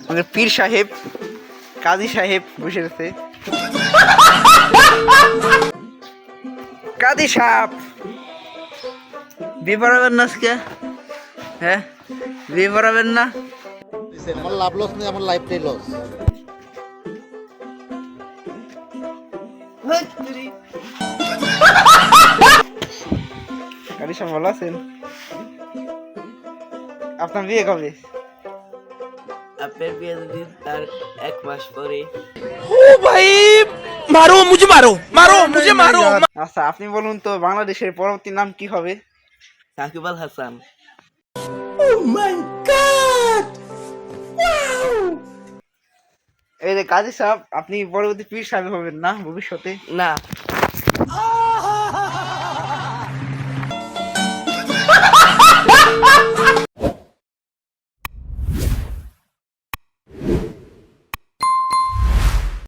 আমাদের পীর সাহেব কাজী সাহেব বসে আছে। কাজী সাহেব বিয়ে পড়াবেন না আজকে? হ্যাঁ বিয়ে পড়াবেন না? আমার লাভ লস নেই, আমার লাইফটাই লস। কাজী সাহেব ভালো আছেন? আপনার বিয়ে কবে? আপনার বিয়ে যদি তার 1 মাস পরে। আচ্ছা আপনি বলুন তো বাংলাদেশের পরবর্তী নাম কি হবে? সাকিব আল হাসান। এই যে কাজী সাহেব আপনি পরবর্তী পীর সাহেব হবেন না ভবিষ্যতে? না।